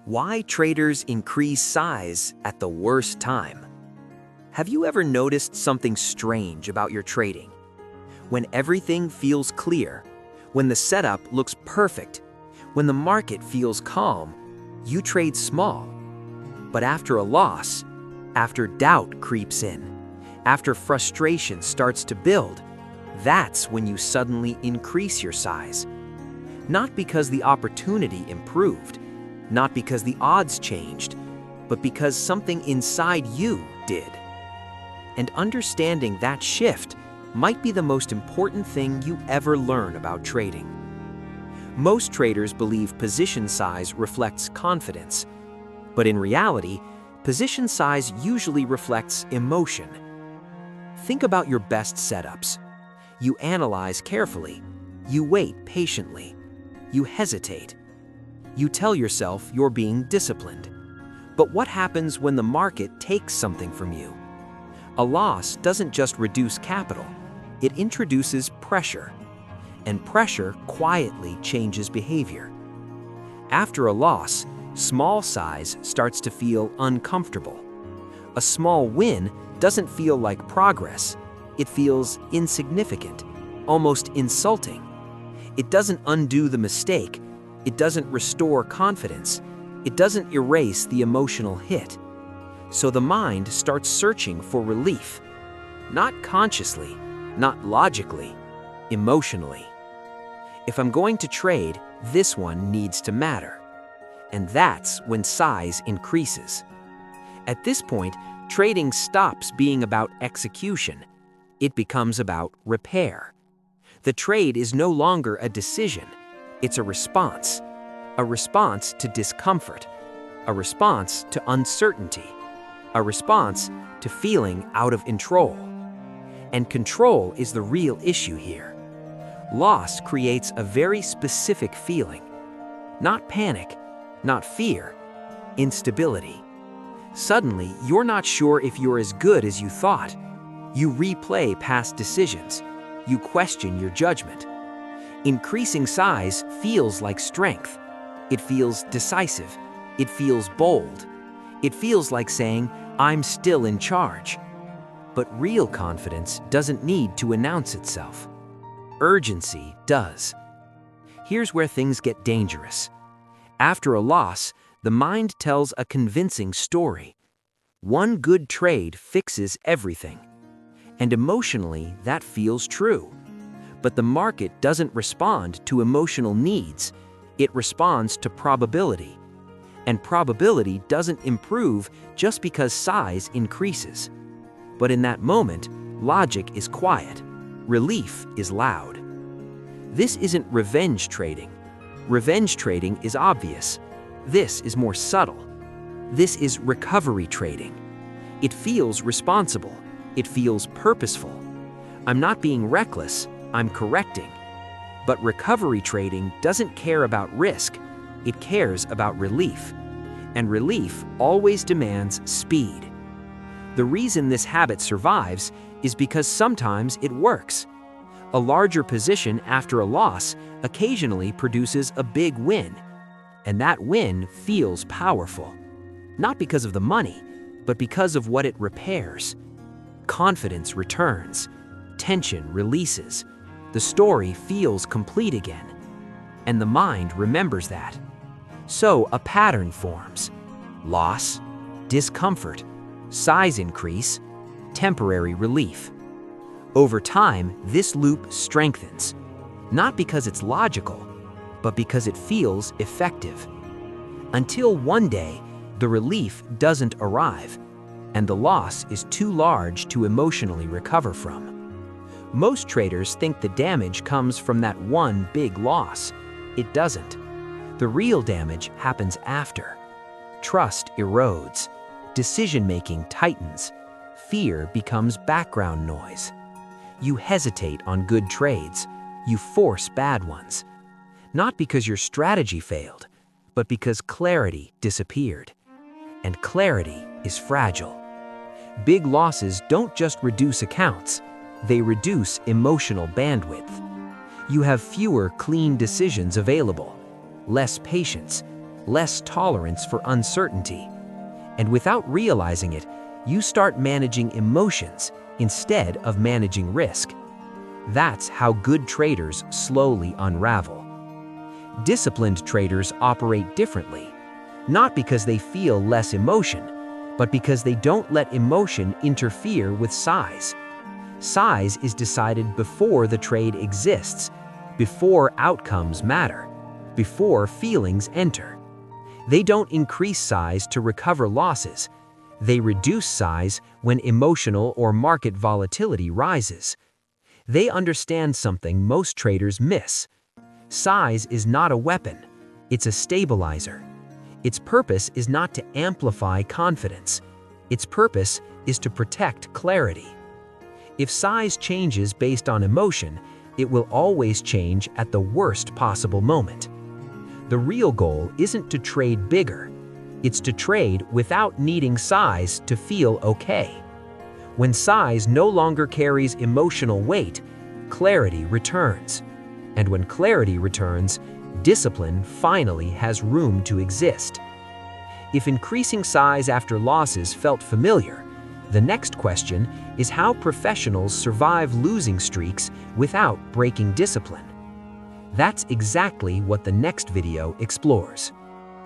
Why traders increase size at the worst time? Have you ever noticed something strange about your trading? When everything feels clear, when the setup looks perfect, when the market feels calm, you trade small. But after a loss, after doubt creeps in, after frustration starts to build, that's when you suddenly increase your size. Not because the opportunity improved, not because the odds changed, but because something inside you did. And understanding that shift might be the most important thing you ever learn about trading. Most traders believe position size reflects confidence, but in reality, position size usually reflects emotion. Think about your best setups. You analyze carefully, you wait patiently, you hesitate. You tell yourself you're being disciplined. But what happens when the market takes something from you? A loss doesn't just reduce capital, it introduces pressure. And pressure quietly changes behavior. After a loss, small size starts to feel uncomfortable. A small win doesn't feel like progress, it feels insignificant, almost insulting. It doesn't undo the mistake, it doesn't restore confidence, it doesn't erase the emotional hit. So the mind starts searching for relief, not consciously, not logically, emotionally. If I'm going to trade, this one needs to matter. And that's when size increases. At this point, trading stops being about execution. It becomes about repair. The trade is no longer a decision. It's a response to discomfort, a response to uncertainty, a response to feeling out of control. And control is the real issue here. Loss creates a very specific feeling. Not panic, not fear, instability. Suddenly, you're not sure if you're as good as you thought. You replay past decisions. You question your judgment. Increasing size feels like strength. It feels decisive. It feels bold. It feels like saying, I'm still in charge. But real confidence doesn't need to announce itself. Urgency does. Here's where things get dangerous. After a loss, the mind tells a convincing story. One good trade fixes everything. And emotionally, that feels true. But the market doesn't respond to emotional needs, it responds to probability. And probability doesn't improve just because size increases. But in that moment, logic is quiet, relief is loud. This isn't revenge trading. Revenge trading is obvious. This is more subtle. This is recovery trading. It feels responsible. It feels purposeful. I'm not being reckless, I'm correcting. But recovery trading doesn't care about risk, it cares about relief. And relief always demands speed. The reason this habit survives is because sometimes it works. A larger position after a loss occasionally produces a big win. And that win feels powerful. Not because of the money, but because of what it repairs. Confidence returns. Tension releases. The story feels complete again. And the mind remembers that. So a pattern forms. Loss, discomfort, size increase, temporary relief. Over time, this loop strengthens. Not because it's logical, but because it feels effective. Until one day, the relief doesn't arrive, and the loss is too large to emotionally recover from. Most traders think the damage comes from that one big loss. It doesn't. The real damage happens after. Trust erodes. Decision-making tightens. Fear becomes background noise. You hesitate on good trades. You force bad ones. Not because your strategy failed, but because clarity disappeared. And clarity is fragile. Big losses don't just reduce accounts. They reduce emotional bandwidth. You have fewer clean decisions available, less patience, less tolerance for uncertainty. And without realizing it, you start managing emotions instead of managing risk. That's how good traders slowly unravel. Disciplined traders operate differently, not because they feel less emotion, but because they don't let emotion interfere with size. Size is decided before the trade exists, before outcomes matter, before feelings enter. They don't increase size to recover losses. They reduce size when emotional or market volatility rises. They understand something most traders miss. Size is not a weapon, it's a stabilizer. Its purpose is not to amplify confidence. Its purpose is to protect clarity. If size changes based on emotion, it will always change at the worst possible moment. The real goal isn't to trade bigger. It's to trade without needing size to feel okay. When size no longer carries emotional weight, clarity returns. And when clarity returns, discipline finally has room to exist. If increasing size after losses felt familiar, the next question is how professionals survive losing streaks without breaking discipline. That's exactly what the next video explores.